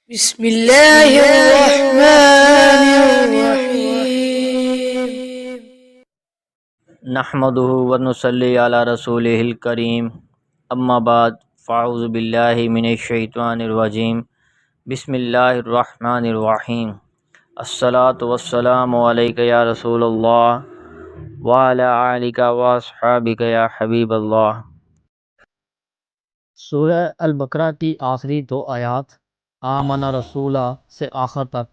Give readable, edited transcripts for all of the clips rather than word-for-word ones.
بسم اللہ الرحمن الرحیم نحمده ونصلی علی رسولہ الکریم اما بعد فاعوذ باللہ من الشیطان الرجیم بسم اللہ الرحمن الرحیم الصلاۃ والسلام علیک یا رسول اللہ وعلی آلک واصحابک یا حبیب اللہ۔ سورہ البقرہ کی آخری دو آیات آمن رسولہ سے آخر تک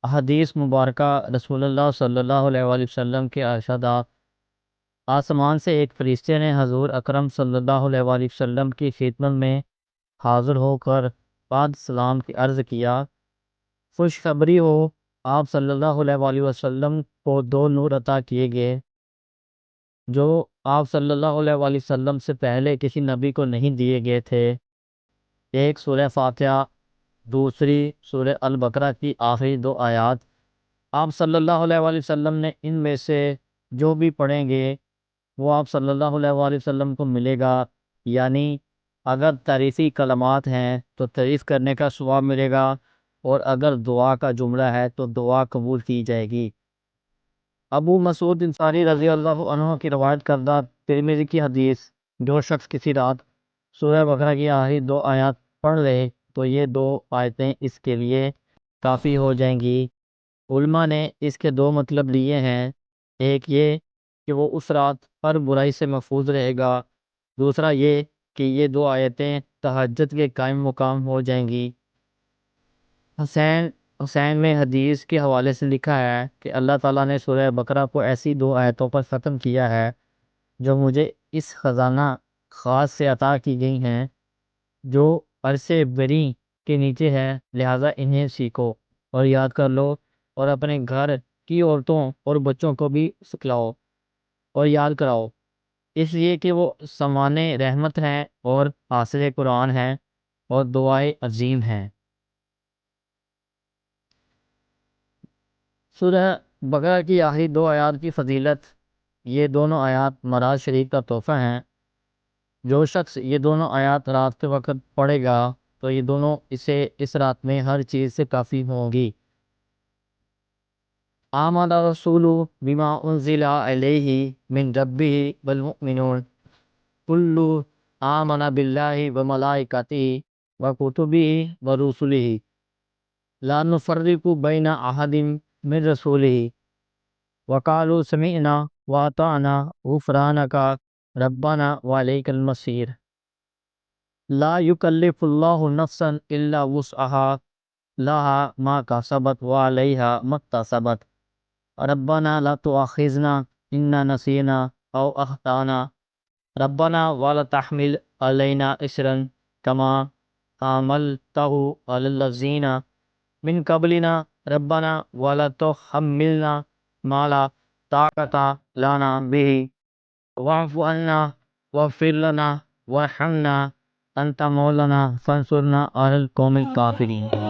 احادیث مبارکہ رسول اللہ صلی اللہ علیہ وآلہ وسلم کے ارشادات۔ آسمان سے ایک فرشتے نے حضور اکرم صلی اللہ علیہ وآلہ وسلم کی خدمت میں حاضر ہو کر بعد سلام کی عرض کیا، خوشخبری ہو، آپ صلی اللہ علیہ وآلہ وسلم کو دو نور عطا کیے گئے جو آپ صلی اللہ علیہ وآلہ وسلم سے پہلے کسی نبی کو نہیں دیے گئے تھے، ایک سورہ فاتحہ، دوسری سورہ البقرہ کی آخری دو آیات۔ آپ صلی اللہ علیہ وآلہ وسلم نے ان میں سے جو بھی پڑھیں گے وہ آپ صلی اللہ علیہ وآلہ وسلم کو ملے گا، یعنی اگر تعریفی کلمات ہیں تو تعریف کرنے کا ثواب ملے گا، اور اگر دعا کا جملہ ہے تو دعا قبول کی جائے گی۔ ابو مسعود انصاری رضی اللہ عنہ کی روایت کردہ ترمذی کی حدیث، جو شخص کسی رات سورہ بقرہ کی آخری دو آیات پڑھ لے تو یہ دو آیتیں اس کے لیے کافی ہو جائیں گی۔ علماء نے اس کے دو مطلب لیے ہیں، ایک یہ کہ وہ اس رات ہر برائی سے محفوظ رہے گا، دوسرا یہ کہ یہ دو آیتیں تہجد کے قائم مقام ہو جائیں گی۔ حسین میں حدیث کے حوالے سے لکھا ہے کہ اللہ تعالیٰ نے سورہ بقرہ کو ایسی دو آیتوں پر ختم کیا ہے جو مجھے اس خزانہ خاص سے عطا کی گئی ہیں، جو عرش بری کے نیچے ہے، لہٰذا انہیں سیکھو اور یاد کر لو، اور اپنے گھر کی عورتوں اور بچوں کو بھی سکھلاؤ اور یاد کراؤ، اس لیے کہ وہ سامان رحمت ہیں اور حاصل قرآن ہیں اور دعائے عظیم ہیں۔ سورہ بقرہ کی آخری دو آیات کی فضیلت، یہ دونوں آیات معراج شریف کا تحفہ ہیں۔ جو شخص یہ دونوں آیات رات کے وقت پڑھے گا تو یہ دونوں اسے اس رات میں ہر چیز سے کافی ہوں گی۔ آمن الرسول بما انزل الیہ من ربہ والمؤمنون کل آمن باللہ وملائکتہ وکتبہ ورسلہ لا نفرق بین احد من رسولہ وقالوا سمعنا واطعنا غفرانک ربنا والیک المصیر۔ لا یکلف اللہ نفسا الا وسعها لها ما کسبت وعلیہا ما اکتسبت ربنا لا تؤاخذنا ان نسینا او اخطانا ربنا ولا تحمل علینا اصرا کما حملته علی الذین من قبلنا ربنا ولا تحملنا ما لا طاقة لنا به واعف عنا واغفر لنا وارحمنا انت مولانا فانصرنا على القوم الكافرین۔